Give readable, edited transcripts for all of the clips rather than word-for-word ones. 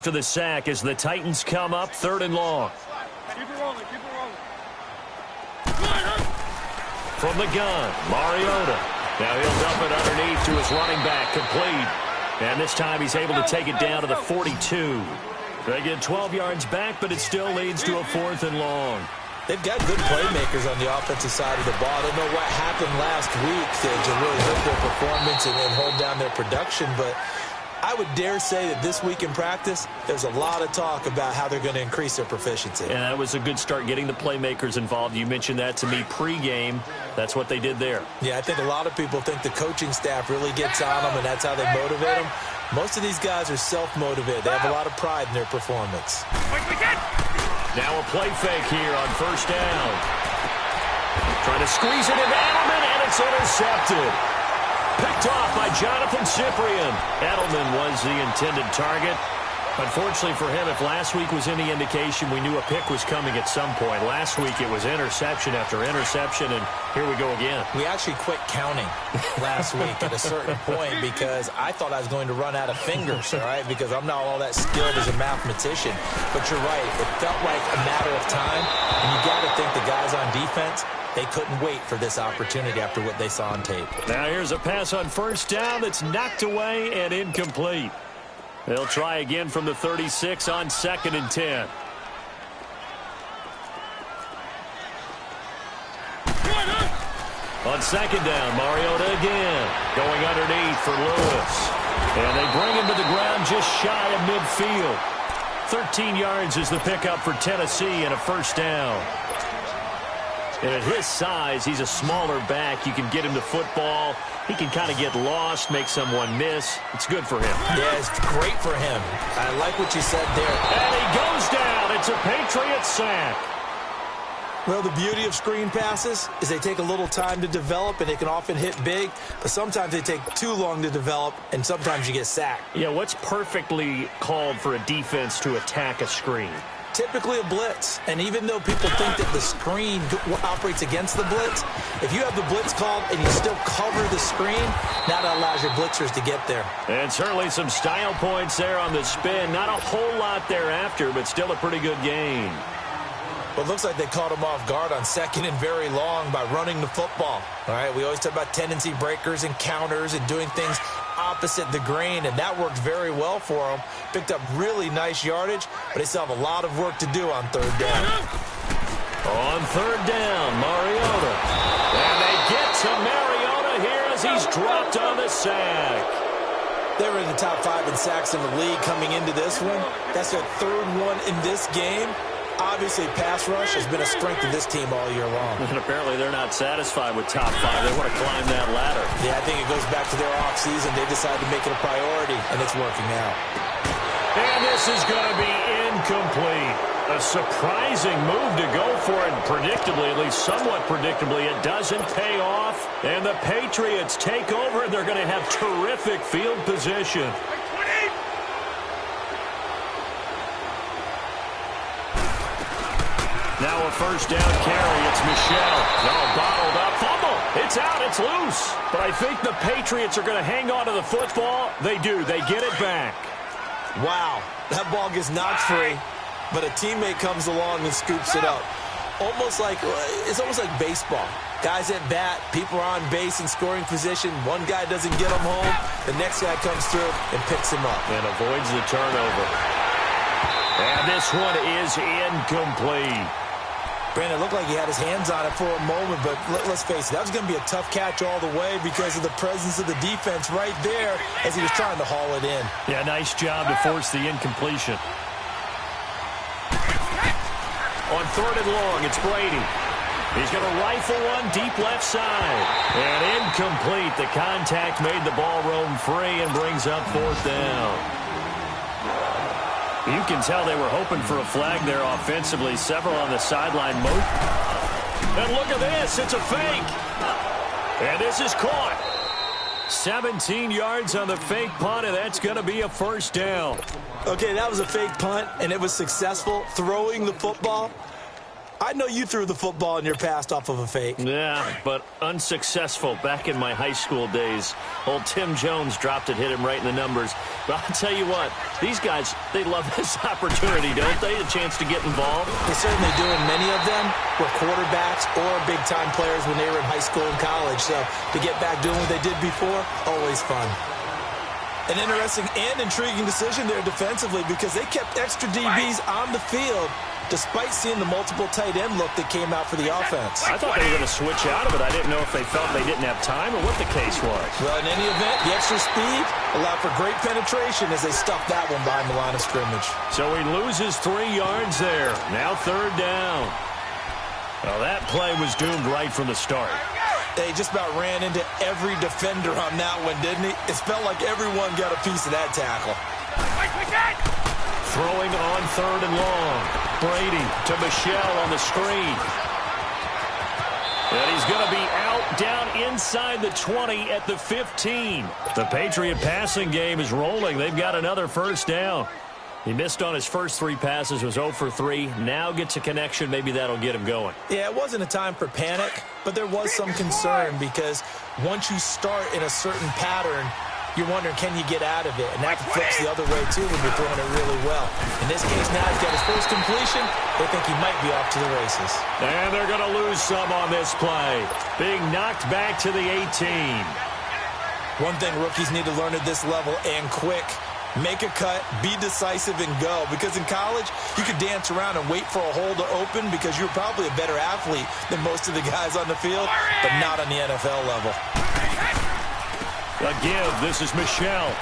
To the sack as the Titans come up 3rd and long. Keep it rolling, keep it rolling. From the gun, Mariota. Now he'll dump it underneath to his running back, complete. And this time he's able to take it down to the 42. They get 12 yards back, but it still leads to a 4th and long. They've got good playmakers on the offensive side of the ball. I don't know what happened last week to really hurt their performance and hold down their production, but I would dare say that this week in practice, there's a lot of talk about how they're going to increase their proficiency. And that was a good start getting the playmakers involved. You mentioned that to me pregame. That's what they did there. Yeah, I think a lot of people think the coaching staff really gets on them, and that's how they motivate them. Most of these guys are self-motivated. They have a lot of pride in their performance. Now a play fake here on 1st down. Trying to squeeze it into Edelman, and it's intercepted. Picked off by Jonathan Cyprien. Edelman was the intended target. Unfortunately for him, if last week was any indication, we knew a pick was coming at some point. Last week it was interception after interception, and here we go again. We actually quit counting last week at a certain point because I thought I was going to run out of fingers, all right, because I'm not all that skilled as a mathematician. But you're right. It felt like a matter of time, and you got to think the guys on defense, they couldn't wait for this opportunity after what they saw on tape. Now here's a pass on 1st down that's knocked away and incomplete. They'll try again from the 36 on 2nd and 10. On 2nd down, Mariota again. Going underneath for Lewis. And they bring him to the ground just shy of midfield. 13 yards is the pickup for Tennessee and a 1st down. And at his size, he's a smaller back. You can get him to football. He can kind of get lost, make someone miss. It's good for him. Yeah, it's great for him. I like what you said there. And he goes down. It's a Patriot sack. Well, the beauty of screen passes is they take a little time to develop, and they can often hit big, but sometimes they take too long to develop, and sometimes you get sacked. Yeah, what's perfectly called for a defense to attack a screen? Typically a blitz, and even though people think that the screen operates against the blitz, if you have the blitz called and you still cover the screen, now that allows your blitzers to get there. And certainly some style points there on the spin. Not a whole lot thereafter, but still a pretty good game. Well, it looks like they caught him off guard on 2nd and very long by running the football. All right, we always talk about tendency breakers and counters and doing things opposite the grain, and that worked very well for them. Picked up really nice yardage, but they still have a lot of work to do on 3rd down. On 3rd down, Mariota. And they get to Mariota here as he's dropped on the sack. They were in the top 5 in sacks in the league coming into this one. That's their 3rd one in this game. Obviously, pass rush has been a strength of this team all year long. And apparently they're not satisfied with top 5. They want to climb that ladder. Yeah, I think it goes back to their offseason. They decided to make it a priority, and it's working out. And this is going to be incomplete. A surprising move to go for it. Predictably, at least somewhat predictably, it doesn't pay off. And the Patriots take over, and they're going to have terrific field position. Now a 1st down carry. It's Michelle. No, bottled up. Fumble. It's out. It's loose. But I think the Patriots are going to hang on to the football. They do. They get it back. Wow. That ball gets knocked free, but a teammate comes along and scoops it up. It's almost like baseball. Guys at bat, people are on base in scoring position. One guy doesn't get him home. The next guy comes through and picks him up. And avoids the turnover. And this one is incomplete. Brandon, it looked like he had his hands on it for a moment, but let's face it, that was going to be a tough catch all the way because of the presence of the defense right there as he was trying to haul it in. Yeah, nice job to force the incompletion. On 3rd and long, it's Brady. He's going to rifle one deep left side. And incomplete. The contact made the ball roam free and brings up 4th down. You can tell they were hoping for a flag there offensively. Several on the sideline. And look at this. It's a fake. And this is caught. 17 yards on the fake punt, and that's going to be a 1st down. Okay, that was a fake punt, and it was successful throwing the football. I know you threw the football in your past off of a fake. Yeah, but unsuccessful back in my high school days. Old Tim Jones dropped it, hit him right in the numbers. But I'll tell you what, these guys, they love this opportunity, don't they? A chance to get involved. They certainly do, and many of them were quarterbacks or big-time players when they were in high school and college. So to get back doing what they did before, always fun. An interesting and intriguing decision there defensively because they kept extra DBs on the field despite seeing the multiple tight end look that came out for the offense. I thought they were going to switch out of it. I didn't know if they felt they didn't have time or what the case was. Well, in any event, the extra speed allowed for great penetration as they stuffed that one behind the line of scrimmage. So he loses 3 yards there. Now 3rd down. Well, that play was doomed right from the start. They just about ran into every defender on that one, didn't he? It felt like everyone got a piece of that tackle. Throwing on 3rd and long. Brady to Michelle on the screen. And he's going to be out down inside the 20 at the 15. The Patriot passing game is rolling. They've got another 1st down. He missed on his first 3 passes, was 0 for 3. Now gets a connection. Maybe that'll get him going. Yeah, it wasn't a time for panic, but there was some concern because once you start in a certain pattern, you're wondering, can you get out of it? And that flips the other way, too, when you're throwing it really well. In this case, now he's got his first completion. They think he might be off to the races. And they're going to lose some on this play. Being knocked back to the 18. One thing rookies need to learn at this level, and quick, make a cut, be decisive, and go. Because in college, you could dance around and wait for a hole to open because you're probably a better athlete than most of the guys on the field, but not on the NFL level. A give. This is Michelle.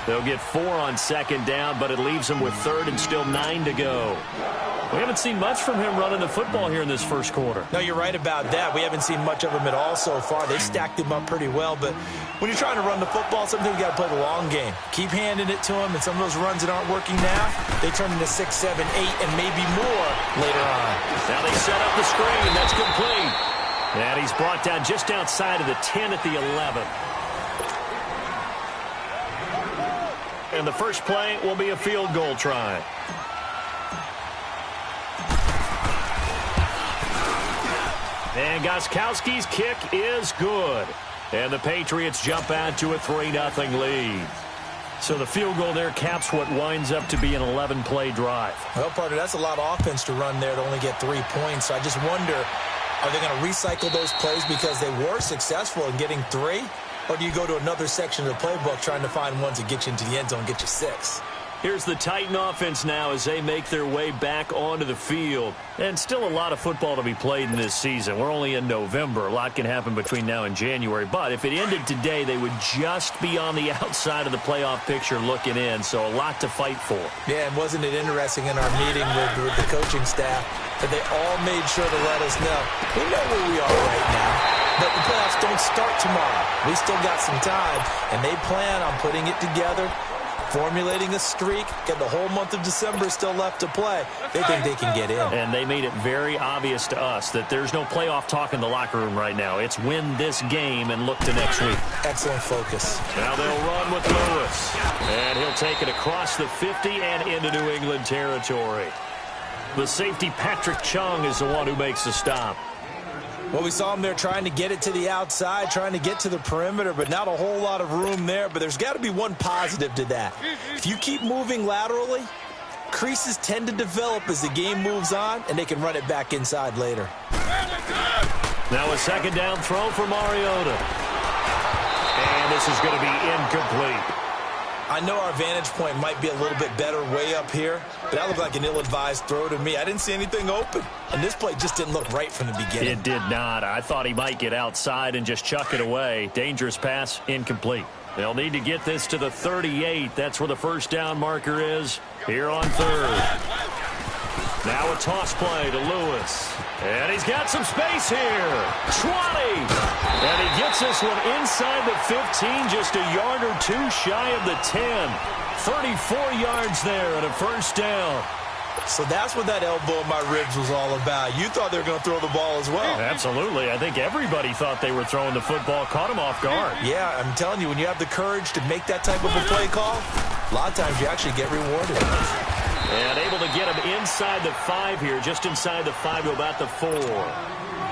They'll get 4 on 2nd down, but it leaves them with 3rd and still 9 to go. We haven't seen much from him running the football here in this first quarter. No, you're right about that. We haven't seen much of him at all so far. They've stacked him up pretty well, but when you're trying to run the football, sometimes you got to play the long game. Keep handing it to him, and some of those runs that aren't working now, they turn into 6, 7, 8, and maybe more later on. Now they set up the screen. That's complete. And he's brought down just outside of the 10 at the 11. And the first play will be a field goal try. And Gostkowski's kick is good. And the Patriots jump out to a 3-0 lead. So the field goal there caps what winds up to be an 11-play drive. Well, partner, that's a lot of offense to run there to only get 3 points. So I just wonder, are they going to recycle those plays because they were successful in getting 3? Or do you go to another section of the playbook trying to find ones that get you into the end zone and get you 6? Here's the Titan offense now as they make their way back onto the field. And still a lot of football to be played in this season. We're only in November. A lot can happen between now and January. But if it ended today, they would just be on the outside of the playoff picture looking in. So a lot to fight for. Yeah, and wasn't it interesting in our meeting with the coaching staff that they all made sure to let us know, we know where we are right now, but the playoffs don't start tomorrow. We still got some time, and they plan on putting it together, formulating a streak, get the whole month of December still left to play. They think they can get in. And they made it very obvious to us that there's no playoff talk in the locker room right now. It's win this game and look to next week. Excellent focus. Now they'll run with Lewis. And he'll take it across the 50 and into New England territory. The safety, Patrick Chung, is the one who makes the stop. Well, we saw him there trying to get it to the outside, trying to get to the perimeter, but not a whole lot of room there. But there's got to be one positive to that. If you keep moving laterally, creases tend to develop as the game moves on, and they can run it back inside later. Now a 2nd down throw for Mariota. And this is going to be incomplete. I know our vantage point might be a little bit better way up here, but that looked like an ill-advised throw to me. I didn't see anything open, and this play just didn't look right from the beginning. It did not. I thought he might get outside and just chuck it away. Dangerous pass, incomplete. They'll need to get this to the 38. That's where the 1st down marker is here on 3rd. Now a toss play to Lewis. And he's got some space here. 20. And he gets this one inside the 15, just a yard or 2 shy of the 10. 34 yards there and a 1st down. So that's what that elbow in my ribs was all about. You thought they were going to throw the ball as well. Absolutely. I think everybody thought they were throwing the football, caught him off guard. Yeah, I'm telling you, when you have the courage to make that type of a play call, a lot of times you actually get rewarded. And able to get him inside the 5 here, just inside the 5 to about the 4.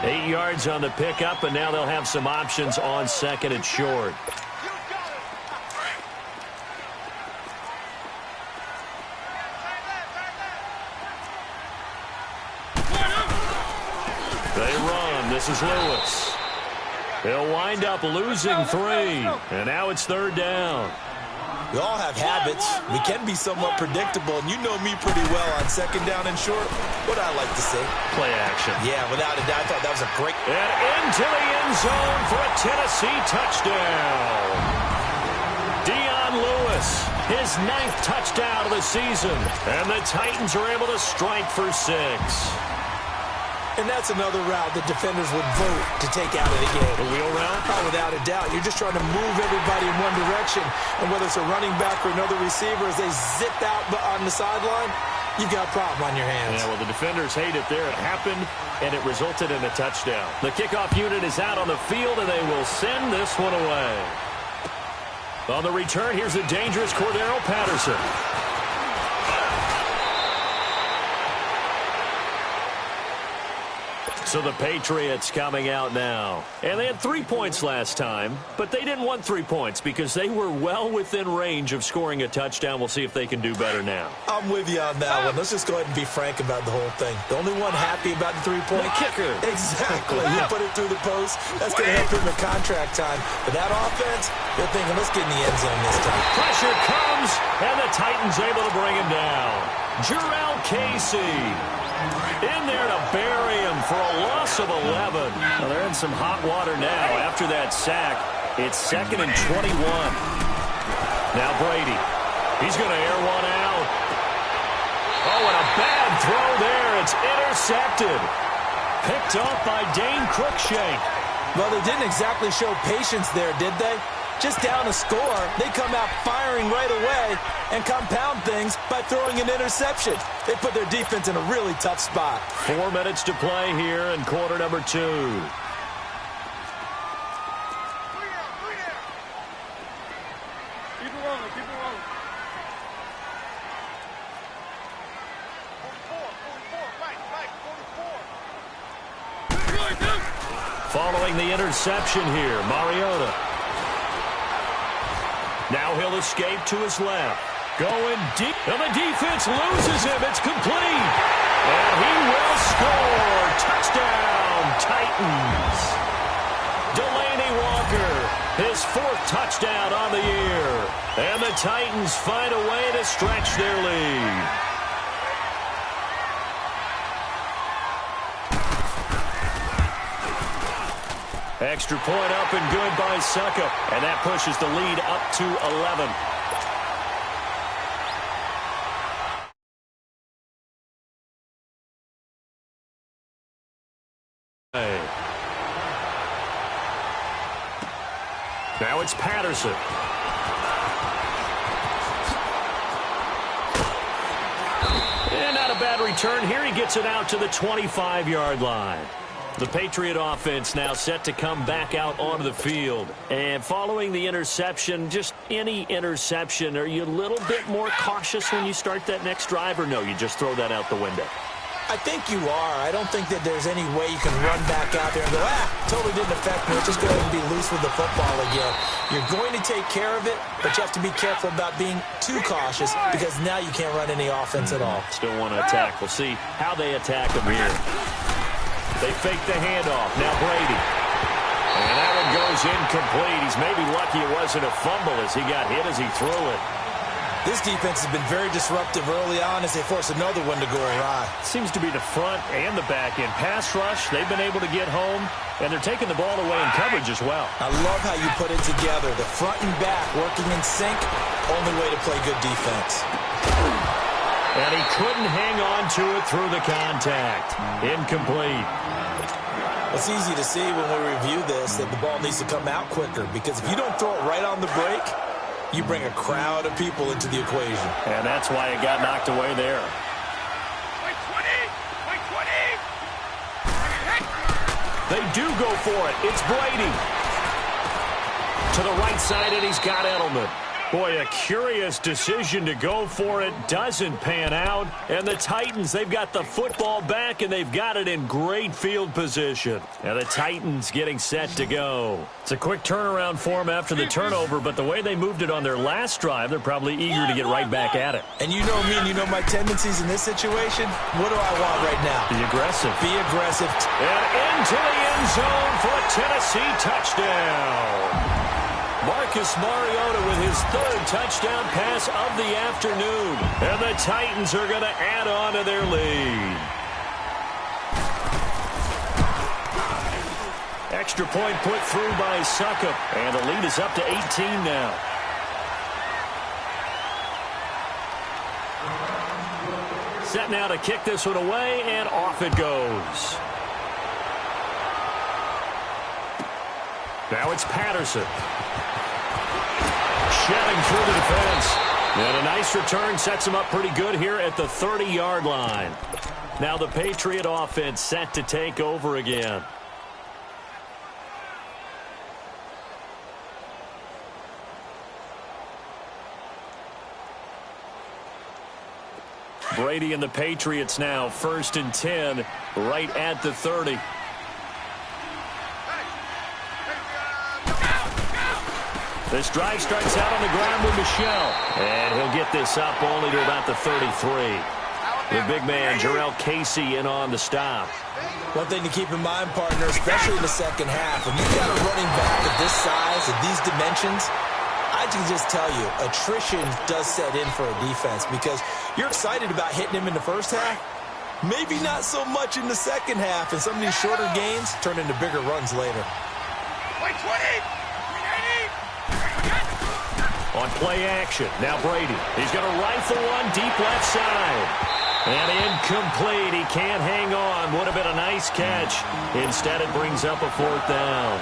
8 yards on the pickup, and now they'll have some options on second and short. They run. This is Lewis. He'll wind up losing 3, and now it's 3rd down. We all have habits. We can be somewhat predictable, and you know me pretty well on 2nd down and short. What I like to say? Play action. Yeah, without a doubt, I thought that was a great... And into the end zone for a Tennessee touchdown. Dion Lewis, his 9th touchdown of the season. And the Titans are able to strike for 6. And that's another route the defenders would vote to take out of the game. The wheel route? Oh, without a doubt. You're just trying to move everybody in one direction. And whether it's a running back or another receiver, as they zip out on the sideline, you've got a problem on your hands. Yeah, well, the defenders hate it there. It happened, and it resulted in a touchdown. The kickoff unit is out on the field, and they will send this one away. On the return, here's a dangerous Cordero Patterson. So the Patriots coming out now. And they had 3 points last time, but they didn't want 3 points because they were well within range of scoring a touchdown. We'll see if they can do better now. I'm with you on that one. Let's just go ahead and be frank about the whole thing. The only one happy about the 3-point kicker. Exactly. You put it through the post. That's going to help him in contract time. But that offense, they're thinking, let's get in the end zone this time. Pressure comes, and the Titans able to bring him down. Jarrell Casey in there to bury him for a loss of 11. Well, they're in some hot water now after that sack. It's 2nd and 21. Now Brady. He's going to air one out. Oh, and a bad throw there. It's intercepted. Picked off by Dane Cruikshank. Well, they didn't exactly show patience there, did they? Just down a score, they come out firing right away and compound things by throwing an interception. They put their defense in a really tough spot. 4 minutes to play here in quarter number 2. Keep it rolling, keep it rolling. 44, 44, Following the interception here, Mariota. Now he'll escape to his left. Going deep. And the defense loses him. It's complete. And he will score. Touchdown, Titans. Delaney Walker, his 4th touchdown on the year. And the Titans find a way to stretch their lead. Extra point up and good by Suckup. And that pushes the lead up to 11. Now it's Patterson. And not a bad return here. He gets it out to the 25-yard line. The Patriot offense now set to come back out onto the field. And following the interception, just any interception, are you a little bit more cautious when you start that next drive, or no, you just throw that out the window? I think you are. I don't think that there's any way you can run back out there and go, totally didn't affect me. Just go ahead and be loose with the football again. You're going to take care of it, but you have to be careful about being too cautious because now you can't run any offense at all. Still want to attack. We'll see how they attack them here. They fake the handoff. Now Brady. And that one goes incomplete. He's maybe lucky it wasn't a fumble as he got hit as he threw it. This defense has been very disruptive early on as they force another one to go awry. Seems to be the front and the back end. Pass rush, they've been able to get home, and they're taking the ball away in coverage as well. I love how you put it together. The front and back working in sync, only way to play good defense. And he couldn't hang on to it through the contact. Incomplete. It's easy to see when we review this that the ball needs to come out quicker because if you don't throw it right on the break, you bring a crowd of people into the equation. And that's why it got knocked away there. Wait 20! Wait 20! They do go for it. It's Brady. To the right side, and he's got Edelman. Boy, a curious decision to go for it. Doesn't pan out. And the Titans, they've got the football back, and they've got it in great field position. And the Titans getting set to go. It's a quick turnaround for them after the turnover, but the way they moved it on their last drive, they're probably eager to get right back at it. And you know me, and you know my tendencies in this situation. What do I want right now? Be aggressive. Be aggressive. And into the end zone for a Tennessee touchdown. Marcus Mariota with his third touchdown pass of the afternoon. And the Titans are going to add on to their lead. Extra point put through by Succop. And the lead is up to 18 now. Set now to kick this one away, and off it goes. Now it's Patterson. Shedding through the defense. And a nice return sets him up pretty good here at the 30-yard line. Now the Patriot offense set to take over again. Brady and the Patriots now 1st and 10 right at the 30. This drive starts out on the ground with Michelle. And he'll get this up only to about the 33. The big man, Jarrell Casey, in on the stop. One thing to keep in mind, partner, especially in the second half, when you've got a running back of this size, of these dimensions, I can just tell you, attrition does set in for a defense because you're excited about hitting him in the first half. Maybe not so much in the second half, and some of these shorter gains turn into bigger runs later. Play 20! On play action, now Brady. He's going to rifle one deep left side. And incomplete. He can't hang on. Would have been a nice catch. Instead, it brings up a 4th down.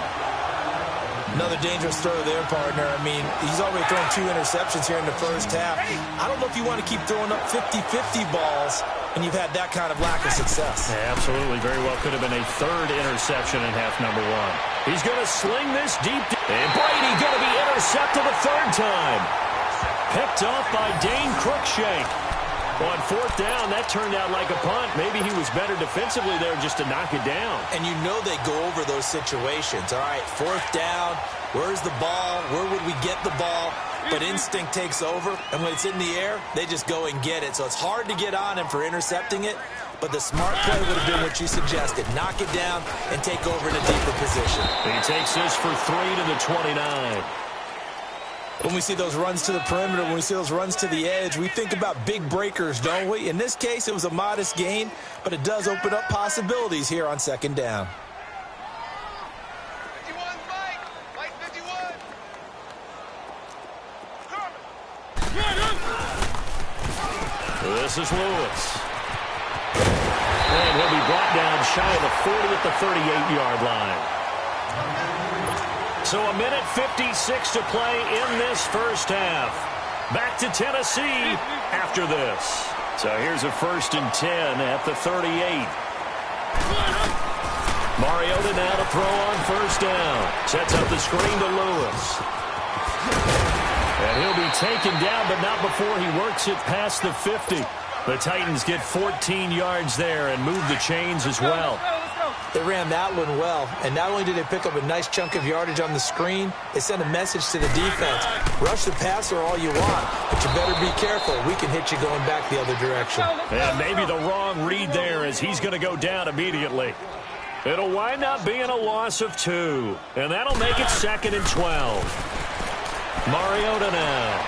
Another dangerous throw there, partner. I mean, he's already thrown 2 interceptions here in the first half. I don't know if you want to keep throwing up 50-50 balls and you've had that kind of lack of success. Yeah, absolutely. Very well could have been a 3rd interception in half number 1. He's going to sling this deep. And Brady going to be intercepted a 3rd time. Picked off by Dane Cruikshank. On 4th down, that turned out like a punt. Maybe he was better defensively there just to knock it down. And you know they go over those situations. All right, 4th down, where's the ball? Where would we get the ball? But instinct takes over, and when it's in the air, they just go and get it. So it's hard to get on him for intercepting it, but the smart play would have been what you suggested. Knock it down and take over in a deeper position. He takes this for 3 to the 29. When we see those runs to the perimeter, when we see those runs to the edge, we think about big breakers, don't we? In this case, it was a modest gain, but it does open up possibilities here on 2nd down. 51, Mike 51. This is Lewis. And he'll be brought down shy of the 40 at the 38-yard line. So a minute 56 to play in this first half. Back to Tennessee after this. So here's a 1st and 10 at the 38. Mariota now to throw on 1st down. Sets up the screen to Lewis. And he'll be taken down, but not before he works it past the 50. The Titans get 14 yards there and move the chains as well. They ran that one well, and not only did they pick up a nice chunk of yardage on the screen, they sent a message to the defense. Rush the passer all you want, but you better be careful. We can hit you going back the other direction. And maybe the wrong read there as he's going to go down immediately. It'll wind up being a loss of 2, and that'll make it 2nd and 12. Mariota now.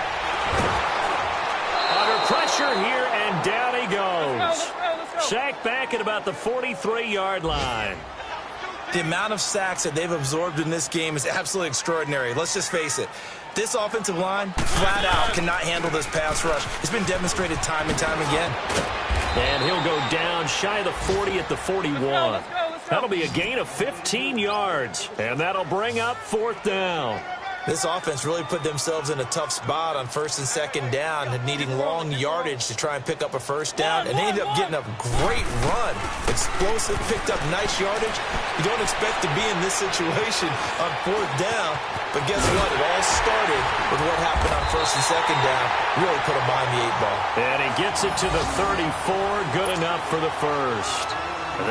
Under pressure here, and down he goes. Sacked back at about the 43-yard line. The amount of sacks that they've absorbed in this game is absolutely extraordinary. Let's just face it. This offensive line, flat out, cannot handle this pass rush. It's been demonstrated time and time again. And he'll go down shy of the 40 at the 41. That'll be a gain of 15 yards, and that'll bring up 4th down. This offense really put themselves in a tough spot on 1st and 2nd down, needing long yardage to try and pick up a 1st down, and they ended up getting a great run. Explosive, picked up nice yardage. You don't expect to be in this situation on 4th down, But guess what? It all started with what happened on first and second down. Really put him behind the 8 ball. And he gets it to the 34. Good enough for the first.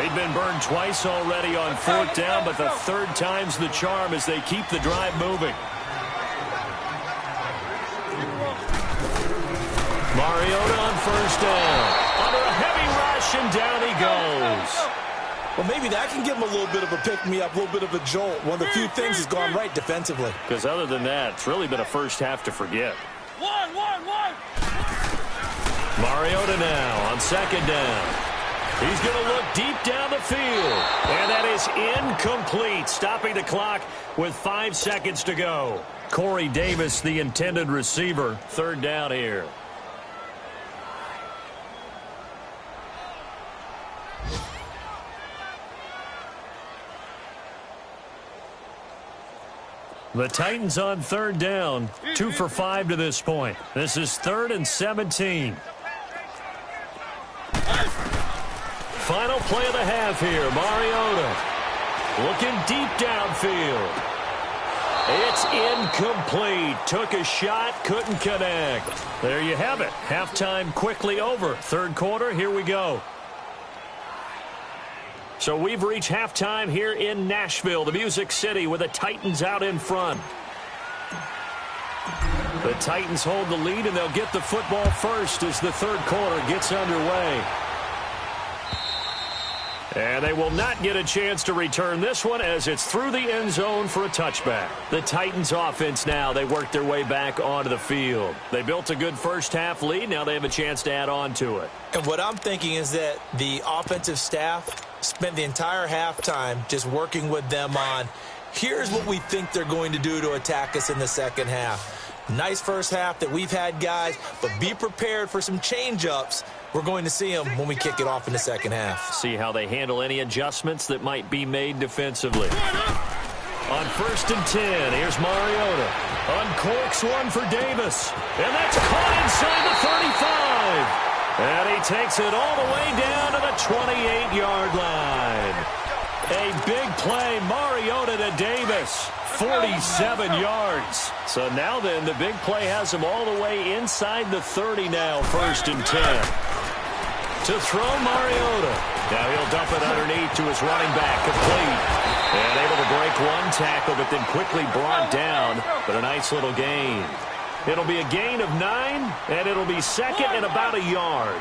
They've been burned twice already on 4th down, but the 3rd time's the charm as they keep the drive moving. Mariota on 1st down. Under a heavy rush, and down he goes. Well, maybe that can give him a little bit of a pick-me-up, a little bit of a jolt. One of the few things has gone right defensively. Because other than that, it's really been a first half to forget. Mariota now on 2nd down. He's going to look deep down the field. And that is incomplete, stopping the clock with 5 seconds to go. Corey Davis, the intended receiver. 3rd down here. The Titans on 3rd down. 2 for 5 to this point. This is 3rd and 17. Final play of the half here. Mariota looking deep downfield. It's incomplete. Took a shot, couldn't connect. There you have it. Halftime quickly over. 3rd quarter, here we go. So we've reached halftime here in Nashville, the Music City, with the Titans out in front. The Titans hold the lead, and they'll get the football first as the 3rd quarter gets underway. And they will not get a chance to return this one as it's through the end zone for a touchback. The Titans offense now, they work their way back onto the field. They built a good first half lead. Now they have a chance to add on to it. And what I'm thinking is that the offensive staff spent the entire halftime just working with them on, here's what we think they're going to do to attack us in the second half. Nice first half that we've had, guys, but be prepared for some change-ups. We're going to see them when we kick it off in the second half. See how they handle any adjustments that might be made defensively. On 1st and 10, here's Mariota. Uncorks one for Davis. And that's caught inside the 35. And he takes it all the way down to the 28-yard line. A big play, Mariota to Davis. 47 yards. So now then, the big play has him all the way inside the 30 now, 1st and 10. To throw Mariota. Now he'll dump it underneath to his running back, complete. And able to break one tackle, but then quickly brought down. But a nice little gain. It'll be a gain of 9, and it'll be 2nd and about a yard.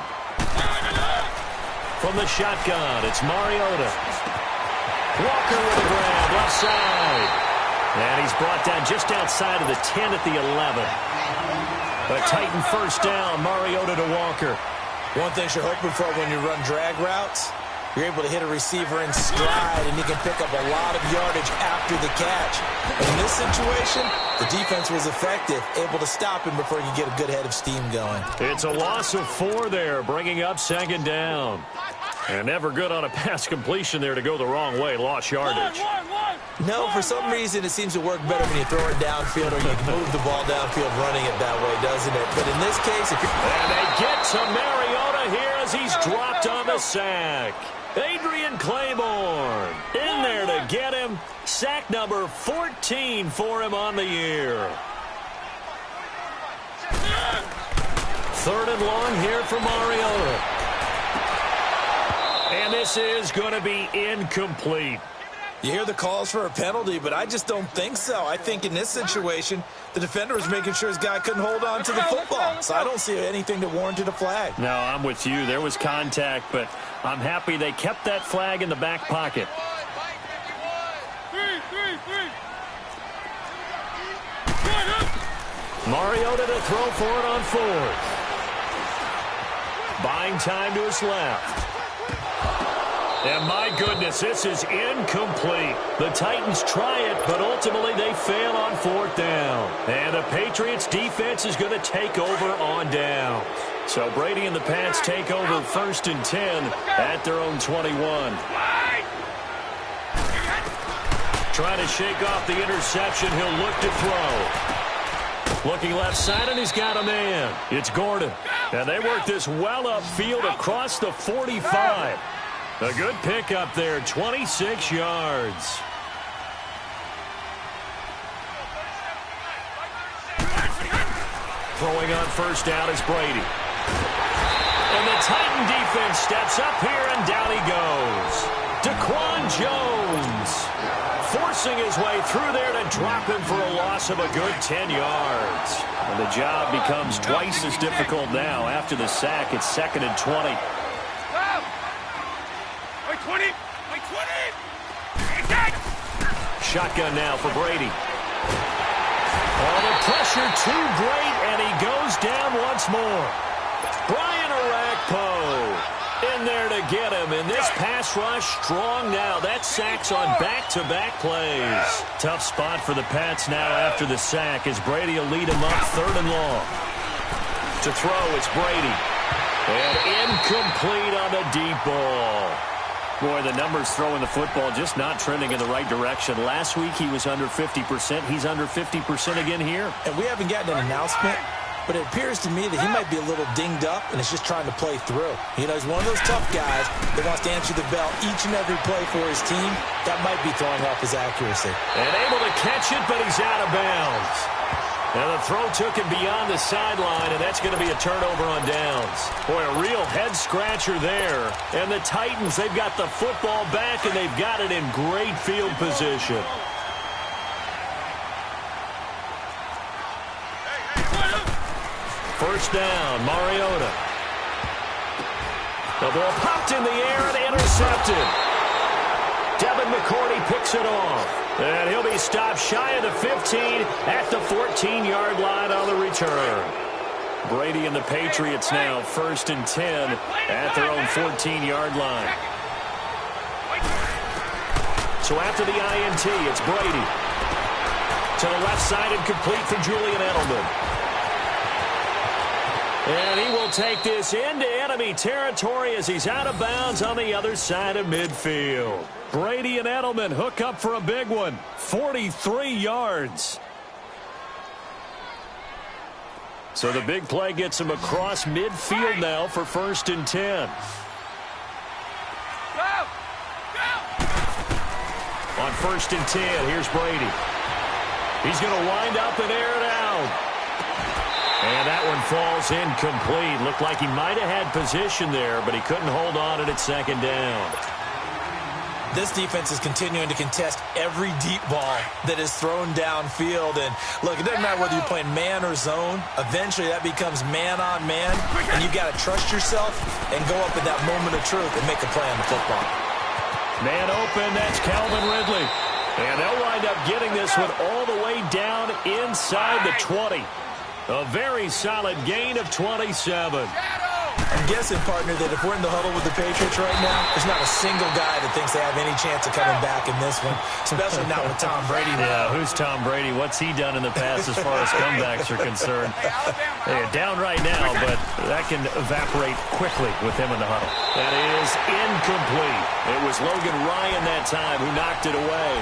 From the shotgun, it's Mariota. Walker with a grab, left side. And he's brought down just outside of the 10 at the 11. A Titan 1st down, Mariota to Walker. One thing you're hoping for when you run drag routes, you're able to hit a receiver in stride, and he can pick up a lot of yardage after the catch. And in this situation, the defense was effective, able to stop him before he could get a good head of steam going. It's a loss of 4 there, bringing up 2nd down. And never good on a pass completion there to go the wrong way. Lost yardage. No, for some reason it seems to work better when you throw it downfield or you move the ball downfield running it that way, doesn't it? But in this case, if you're... And they get to Mariota here as he's dropped on the sack. Adrian Claiborne in there to get him. Sack number 14 for him on the year. 3rd and long here for Mariota. And this is going to be incomplete. You hear the calls for a penalty, but I just don't think so. I think in this situation, the defender was making sure his guy couldn't hold on to the football. So I don't see anything that warranted a flag. No, I'm with you. There was contact, but I'm happy they kept that flag in the back pocket. Mariota to throw for it on 4th. Buying time to his left. And my goodness, this is incomplete. The Titans try it, but ultimately they fail on 4th down. And the Patriots defense is going to take over on down. So Brady and the Pats take over 1st and 10 at their own 21. Trying to shake off the interception. He'll look to throw. Looking left side, and he's got a man. It's Gordon. And they work this well upfield across the 45. A good pickup there, 26 yards. Throwing on first down is Brady. And the Titan defense steps up here, and down he goes. Daquan Jones forcing his way through there to drop him for a loss of a good 10 yards. And the job becomes twice as difficult now. After the sack, it's 2nd and 20. Stop! Wait, 20! Wait, 20! Shotgun now for Brady. Oh, the pressure too great, and he goes down once more. Brian Orakpo in there to get him, and this pass rush strong now. That sack's on back-to-back plays. Tough spot for the Pats now after the sack as Brady will lead him up 3rd and long. To throw, it's Brady. And incomplete on the deep ball. Boy, the numbers throwing the football just not trending in the right direction. Last week he was under 50%. He's under 50% again here. And we haven't gotten an announcement, but it appears to me that he might be a little dinged up and is just trying to play through. You know, he's one of those tough guys that wants to answer the bell each and every play for his team. That might be throwing off his accuracy. And able to catch it, but he's out of bounds. And the throw took him beyond the sideline, and that's going to be a turnover on downs. Boy, a real head-scratcher there. And the Titans, they've got the football back, and they've got it in great field position. First down, Mariota. The ball popped in the air and intercepted. Devin McCourty picks it off. And he'll be stopped shy of the 15 at the 14-yard line on the return. Brady and the Patriots now 1st and 10 at their own 14-yard line. So after the INT, it's Brady. To the left side and complete for Julian Edelman. And he will take this into enemy territory as he's out of bounds on the other side of midfield. Brady and Edelman hook up for a big one. 43 yards. So the big play gets him across midfield now for 1st and 10. On 1st and 10, here's Brady. He's going to wind up and air it out. And that one falls incomplete. Looked like he might have had position there, but he couldn't hold on at 2nd down. This defense is continuing to contest every deep ball that is thrown downfield. And, look, it doesn't matter whether you're playing man or zone. Eventually, that becomes man-on-man, and you've got to trust yourself and go up in that moment of truth and make a play on the football. Man open, that's Calvin Ridley. And they'll wind up getting this one all the way down inside the 20. A very solid gain of 27. I'm guessing, partner, that if we're in the huddle with the Patriots right now, there's not a single guy that thinks they have any chance of coming back in this one, especially not with Tom Brady. Yeah, who's Tom Brady? What's he done in the past as far as comebacks are concerned? They're down right now, but that can evaporate quickly with him in the huddle. That is incomplete. It was Logan Ryan that time who knocked it away.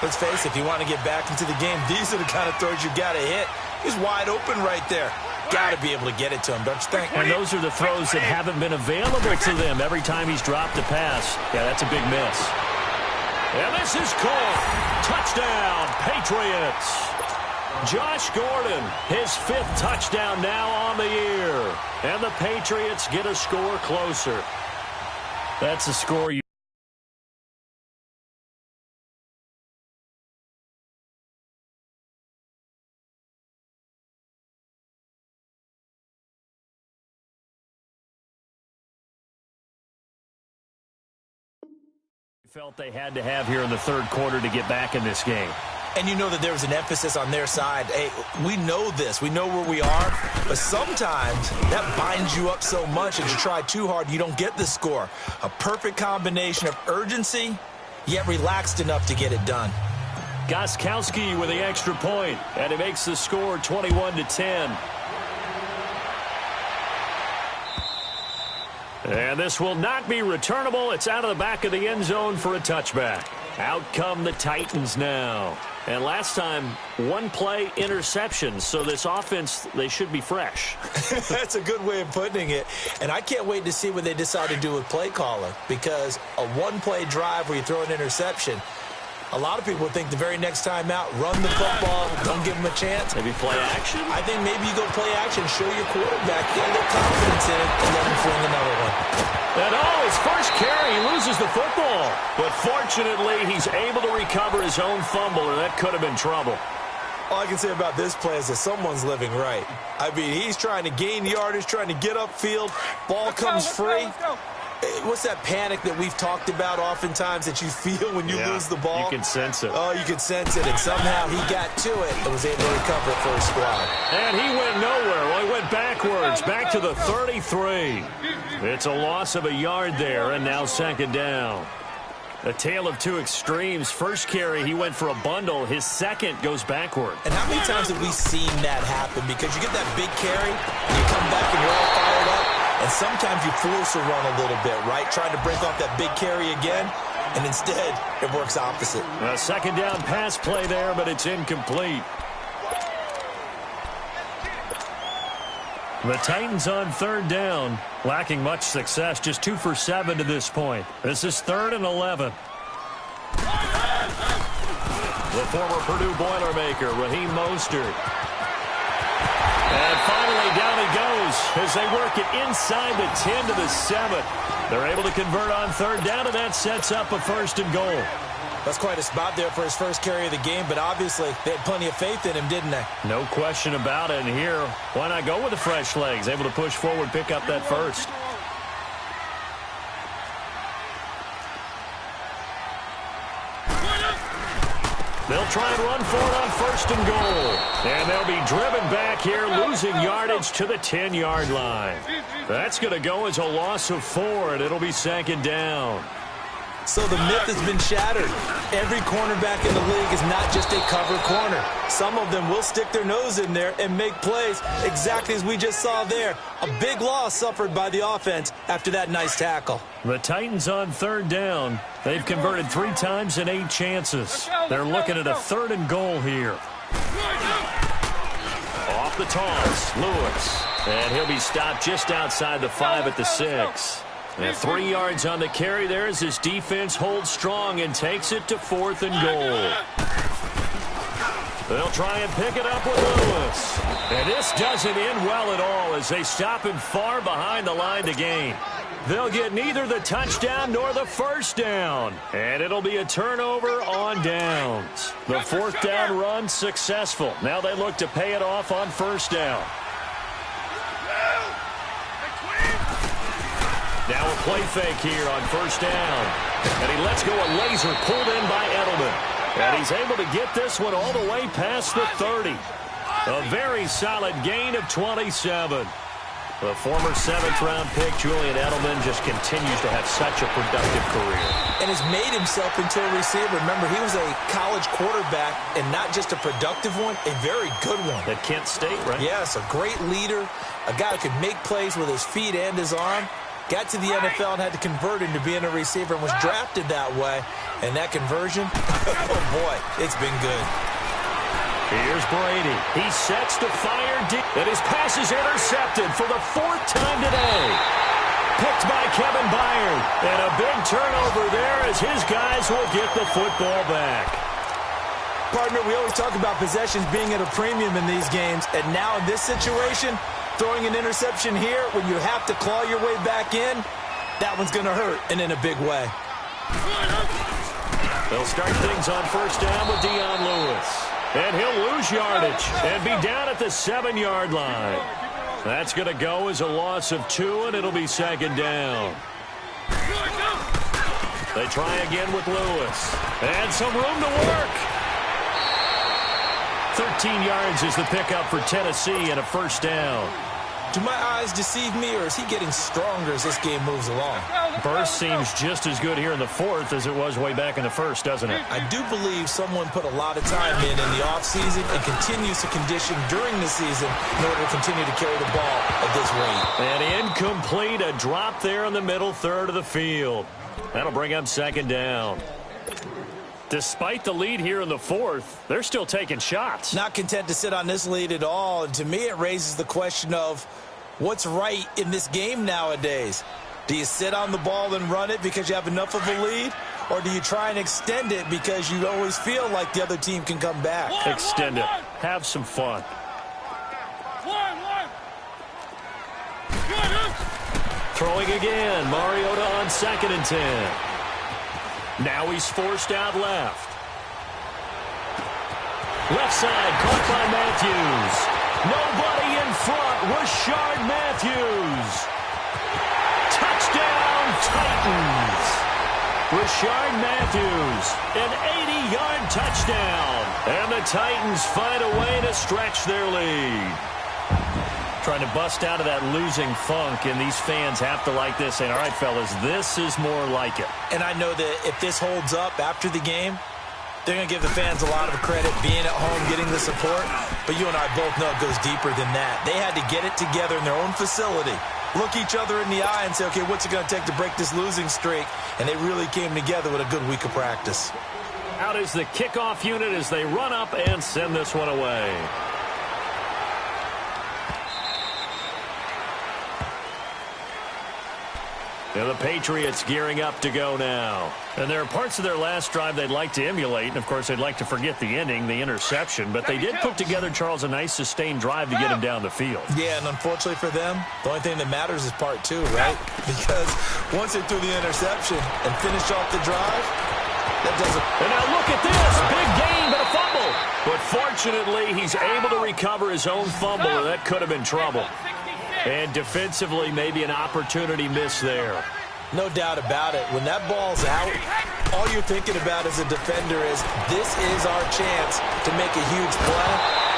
Let's face it, if you want to get back into the game, these are the kind of throws you got to hit. He's wide open right there. Got to be able to get it to him, don't you think? And those are the throws that haven't been available to them every time he's dropped a pass. Yeah, that's a big miss. And this is caught. Touchdown, Patriots. Josh Gordon, his 5th touchdown now on the year. And the Patriots get a score closer. That's a score you felt they had to have here in the 3rd quarter to get back in this game. And you know that there was an emphasis on their side. Hey, we know this. We know where we are. But sometimes that binds you up so much that you try too hard, you don't get the score. A perfect combination of urgency, yet relaxed enough to get it done. Gostkowski with the extra point, and it makes the score 21-10. And this will not be returnable. It's out of the back of the end zone for a touchback. Out come the Titans now. And last time, 1-play interception. So this offense, they should be fresh. That's a good way of putting it. And I can't wait to see what they decide to do with play calling. Because a 1-play drive where you throw an interception, A lot of people think the very next time out, run the football, don't give him a chance. Maybe play action? I think maybe you go play action, show your quarterback, get a little confidence in it, and let him fling another one. And his first carry, he loses the football. But fortunately, he's able to recover his own fumble, or that could have been trouble. All I can say about this play is that someone's living right. I mean, he's trying to gain yardage, trying to get upfield. Ball comes free. What's that panic that we've talked about oftentimes that you feel when you lose the ball? You can sense it. Oh, you can sense it. And somehow he got to it and was able to recover it for his squad. And he went nowhere. Well, he went backwards, back to the 33. It's a loss of a yard there, and now second down. A tale of two extremes. First carry, he went for a bundle. His second goes backward. And how many times have we seen that happen? Because you get that big carry, and you come back and you're all fired up, and sometimes you force a run a little bit, right? Trying to break off that big carry again, and instead it works opposite. A second down pass play there, but it's incomplete. The Titans on third down, lacking much success, just 2 for 7 to this point. This is 3rd and 11. The former Purdue Boilermaker, Raheem Mostert. And finally, down he goes as they work it inside the 10 to the 7. They're able to convert on third down, and that sets up a 1st and goal. That's quite a spot there for his first carry of the game, but obviously they had plenty of faith in him, didn't they? No question about it. And here, why not go with the fresh legs? Able to push forward, pick up that first. They'll try and run for it on 1st and goal. And they'll be driven back here, losing yardage to the 10-yard line. That's going to go as a loss of 4, and it'll be 2nd down. So the myth has been shattered. Every cornerback in the league is not just a cover corner. Some of them will stick their nose in there and make plays exactly as we just saw there. A big loss suffered by the offense after that nice tackle. The Titans on third down. They've converted 3 times in 8 chances. They're looking at a 3rd and goal here. Off the toss, Lewis. And he'll be stopped just outside the 5 at the 6. And 3 yards on the carry there as his defense holds strong and takes it to 4th and goal. They'll try and pick it up with Lewis. And this doesn't end well at all as they stop him far behind the line to gain. They'll get neither the touchdown nor the 1st down. And it'll be a turnover on downs. The 4th down run successful. Now they look to pay it off on 1st down. Now a play fake here on 1st down. And he lets go a laser pulled in by Edelman. And he's able to get this one all the way past the 30. A very solid gain of 27. The former 7th-round pick, Julian Edelman, just continues to have such a productive career. And has made himself into a receiver. Remember, he was a college quarterback, and not just a productive one, a very good one. At Kent State, right? Yes, a great leader, a guy who could make plays with his feet and his arm. Got to the NFL and had to convert into being a receiver and was drafted that way. And that conversion, oh boy, it's been good. Here's Brady. He sets to fire deep. And his pass is intercepted for the 4th time today. Picked by Kevin Byard. And a big turnover there as his guys will get the football back. Partner, we always talk about possessions being at a premium in these games. And now in this situation, throwing an interception here when you have to claw your way back in, that one's going to hurt, and in a big way. They'll start things on 1st down with Dion Lewis. And he'll lose yardage and be down at the 7-yard line. That's going to go as a loss of 2, and it'll be 2nd down. They try again with Lewis. And some room to work. 13 yards is the pickup for Tennessee and a 1st down. Do my eyes deceive me, or is he getting stronger as this game moves along? Burst seems just as good here in the 4th as it was way back in the 1st, doesn't it? I do believe someone put a lot of time in the offseason and continues to condition during the season in order to continue to carry the ball at this rate. And incomplete, a drop there in the middle 3rd of the field. That'll bring up 2nd down. Despite the lead here in the 4th, they're still taking shots. Not content to sit on this lead at all. And to me, it raises the question of what's right in this game nowadays. Do you sit on the ball and run it because you have enough of a lead? or do you try and extend it because you always feel like the other team can come back? Extend it. Have some fun. Throwing again. Mariota on 2nd and 10. Now he's forced out left. Left side, caught by Matthews. Nobody in front. Rashard Matthews. Touchdown, Titans. Rashard Matthews, an 80-yard touchdown. And the Titans find a way to stretch their lead. Trying to bust out of that losing funk, and these fans have to like this. Saying, all right, fellas, this is more like it. And I know that if this holds up after the game, they're going to give the fans a lot of credit being at home, getting the support. But you and I both know it goes deeper than that. They had to get it together in their own facility, look each other in the eye and say, okay, what's it going to take to break this losing streak? And they really came together with a good week of practice. Out is the kickoff unit as they run up and send this one away. Yeah, the Patriots gearing up to go now. And there are parts of their last drive they'd like to emulate. And, of course, they'd like to forget the ending, the interception. But they did put together, Charles, a nice sustained drive to get him down the field. Yeah, and unfortunately for them, the only thing that matters is part 2, right? Because once they threw the interception and finished off the drive, that doesn't... And now look at this. Big gain, but a fumble. But fortunately, he's able to recover his own fumble, or that could have been trouble. And defensively, maybe an opportunity miss there. No doubt about it. When that ball's out, all you're thinking about as a defender is, this is our chance to make a huge play.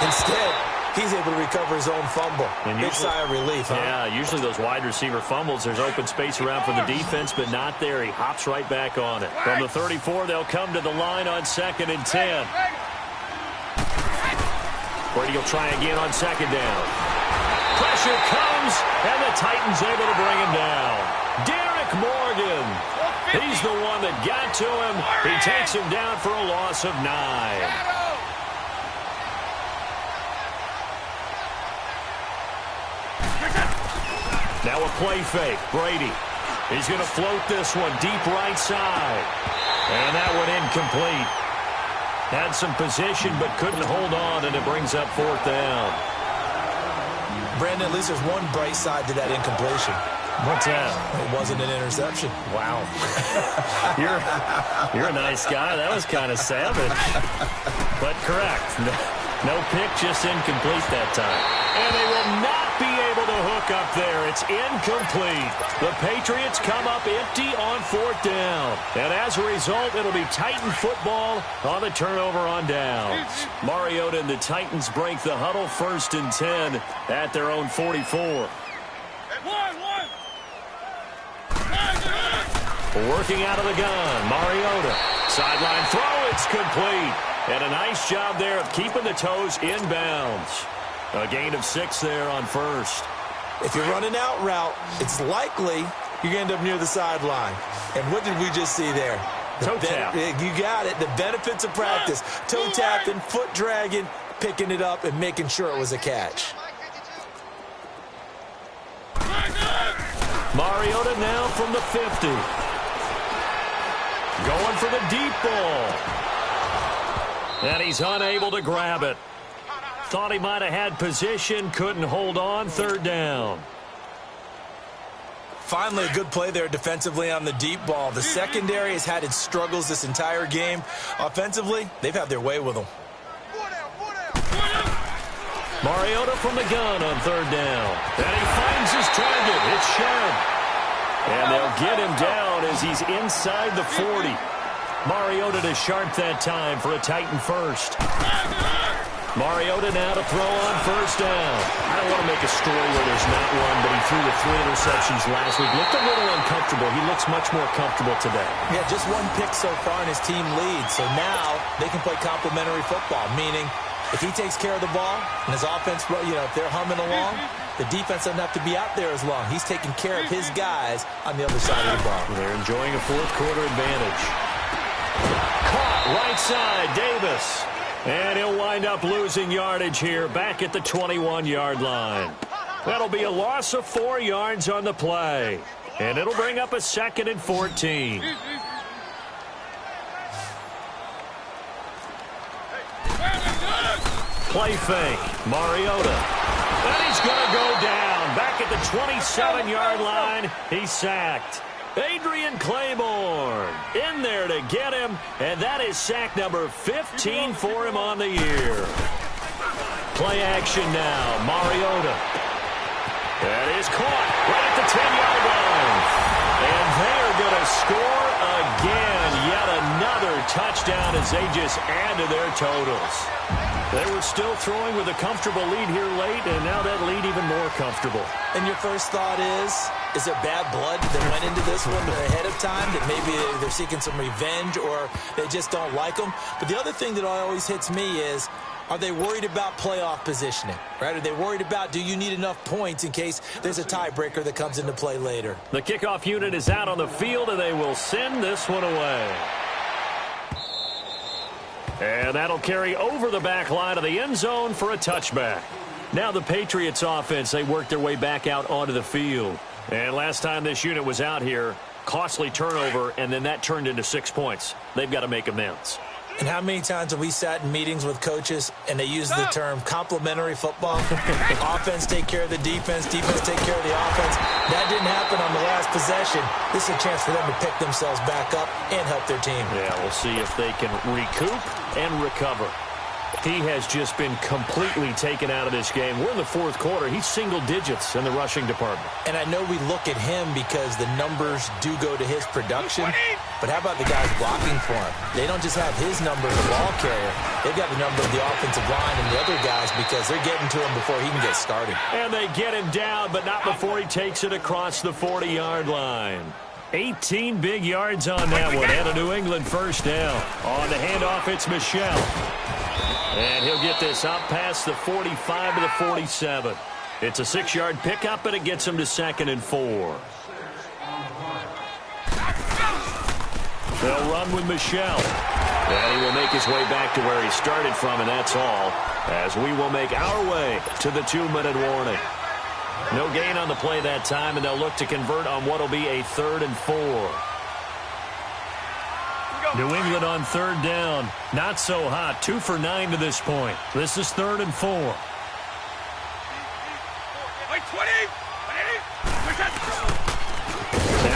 Instead, he's able to recover his own fumble. And big sigh of relief, huh? Yeah, usually those wide receiver fumbles, there's open space around for the defense, but not there. He hops right back on it. From the 34, they'll come to the line on 2nd and 10. Brady will try again on 2nd down. Pressure comes, and the Titans able to bring him down. Derek Morgan, he's the one that got to him. He takes him down for a loss of 9. Now a play fake. Brady, he's going to float this one deep right side. And that one incomplete. Had some position, but couldn't hold on, and it brings up 4th down. Brandon, at least there's one bright side to that incompletion. What's that? It wasn't an interception. Wow. You're a nice guy. That was kind of savage. But correct. No pick, just incomplete that time. And they will not be able to hook up there. It's incomplete. The Patriots come up empty on 4th down. And as a result, it'll be Titan football on the turnover on downs. Mariota and the Titans break the huddle 1st and 10 at their own 44. Working out of the gun, Mariota. Sideline throw, it's complete. And a nice job there of keeping the toes inbounds. A gain of 6 there on 1st. If you're running out route, it's likely you're going to end up near the sideline. And what did we just see there? Toe tap. You got it. The benefits of practice. Toe tapping, foot dragging, picking it up, and making sure it was a catch. Mariota now from the 50. Going for the deep ball. And he's unable to grab it. Thought he might have had position, couldn't hold on, 3rd down. Finally, a good play there defensively on the deep ball. The secondary has had its struggles this entire game. Offensively, they've had their way with them. Mariota from the gun on 3rd down. And he finds his target. It's Sharp. And they'll get him down as he's inside the 40. Mariota to Sharp that time for a Titan first. Mariota now to throw on 1st down. I don't want to make a story where there's not one, but he threw the 3 interceptions last week. Looked a little uncomfortable. He looks much more comfortable today. Yeah, just one pick so far and his team leads. So now they can play complementary football, meaning if he takes care of the ball and his offense, if they're humming along, the defense doesn't have to be out there as long. He's taking care of his guys on the other side of the ball. They're enjoying a 4th quarter advantage. Caught right side, Davis. And he'll wind up losing yardage here back at the 21-yard line. That'll be a loss of 4 yards on the play. And it'll bring up a 2nd and 14. play fake. Mariota. And he's going to go down. Back at the 27-yard line. He's sacked. Adrian Claiborne in there to get him. And that is sack number 15 for him on the year. Play action now. Mariota. That is caught right at the 10-yard line. And they are going to score again. Yet another touchdown as they just add to their totals. They were still throwing with a comfortable lead here late, and now that lead even more comfortable. And your first thought is there bad blood that went into this one ahead of time, that maybe they're seeking some revenge or they just don't like them? But the other thing that always hits me is, are they worried about playoff positioning, right? Are they worried about, do you need enough points in case there's a tiebreaker that comes into play later? The kickoff unit is out on the field, and they will send this one away. And that'll carry over the back line of the end zone for a touchback. Now the Patriots offense, they work their way back out onto the field. And last time this unit was out here, costly turnover, and then that turned into 6 points. They've got to make amends. And how many times have we sat in meetings with coaches and they use the term complementary football? Offense take care of the defense, defense take care of the offense. That didn't happen on the last possession. This is a chance for them to pick themselves back up and help their team. Yeah, we'll see if they can recoup and recover. He has just been completely taken out of this game. We're in the fourth quarter. He's single digits in the rushing department. And I know we look at him because the numbers do go to his production. But how about the guys blocking for him? They don't just have his number as a ball carrier. They've got the number of the offensive line and the other guys because they're getting to him before he can get started. And they get him down, but not before he takes it across the 40-yard line. 18 big yards on that one, and a New England first down. On the handoff, it's Michel. And he'll get this up past the 45 to the 47. It's a 6-yard pickup, and it gets him to 2nd and 4. They'll run with Michel. And he will make his way back to where he started from, and that's all, as we will make our way to the 2-minute warning. No gain on the play that time, and they'll look to convert on what will be a 3rd and 4. New England on 3rd down. Not so hot. 2 for 9 to this point. This is 3rd and 4. Now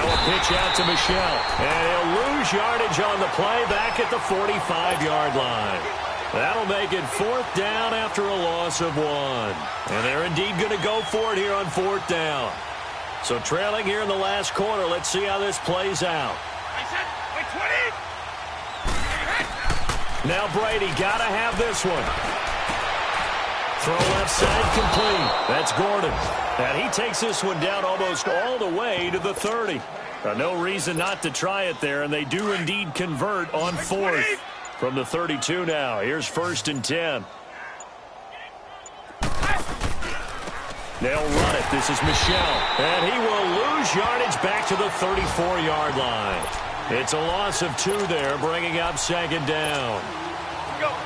a pitch out to Michel. And he'll lose yardage on the play back at the 45-yard line. That'll make it 4th down after a loss of 1. And they're indeed going to go for it here on 4th down. So trailing here in the last quarter. Let's see how this plays out. Now Brady got to have this one. Throw left side complete. That's Gordon. And he takes this one down almost all the way to the 30. No reason not to try it there, and they do indeed convert on 4th. From the 32 now. Here's 1st and 10. They'll run it. This is Michel. And he will lose yardage back to the 34-yard line. It's a loss of 2 there, bringing up 2nd down.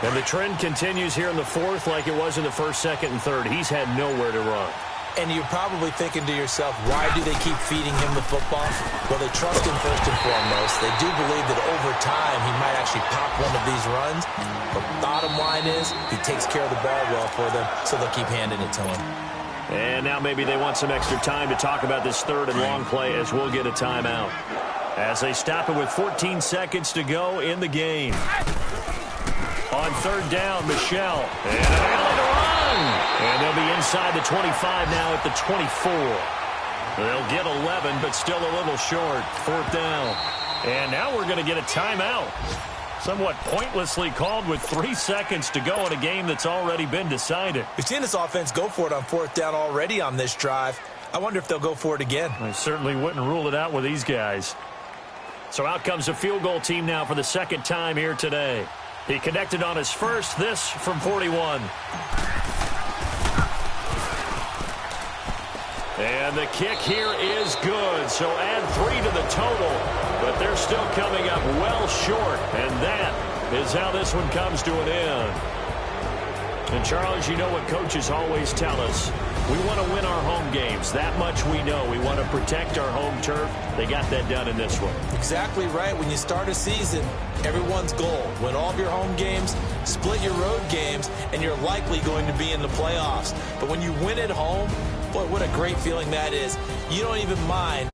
And the trend continues here in the 4th like it was in the 1st, 2nd, and 3rd. He's had nowhere to run. And you're probably thinking to yourself, why do they keep feeding him the football? Well, they trust him first and foremost. They do believe that over time he might actually pop one of these runs. But bottom line is he takes care of the ball well for them, so they'll keep handing it to him. And now maybe they want some extra time to talk about this 3rd and long play as we'll get a timeout. As they stop it with 14 seconds to go in the game. On 3rd down, Michel. And able to run. And they'll be inside the 25 now at the 24. They'll get 11, but still a little short. 4th down. And now we're going to get a timeout. Somewhat pointlessly called with 3 seconds to go in a game that's already been decided. We've seen this offense go for it on 4th down already on this drive. I wonder if they'll go for it again. I certainly wouldn't rule it out with these guys. So out comes the field goal team now for the 2nd time here today. He connected on his first, this from 41. And the kick here is good, so add 3 to the total, but they're still coming up well short, and that is how this one comes to an end. And Charles, you know what coaches always tell us. We want to win our home games. That much we know. We want to protect our home turf. They got that done in this one. Exactly right. When you start a season, everyone's goal, win all of your home games, split your road games, and you're likely going to be in the playoffs. But when you win at home, boy, what a great feeling that is. You don't even mind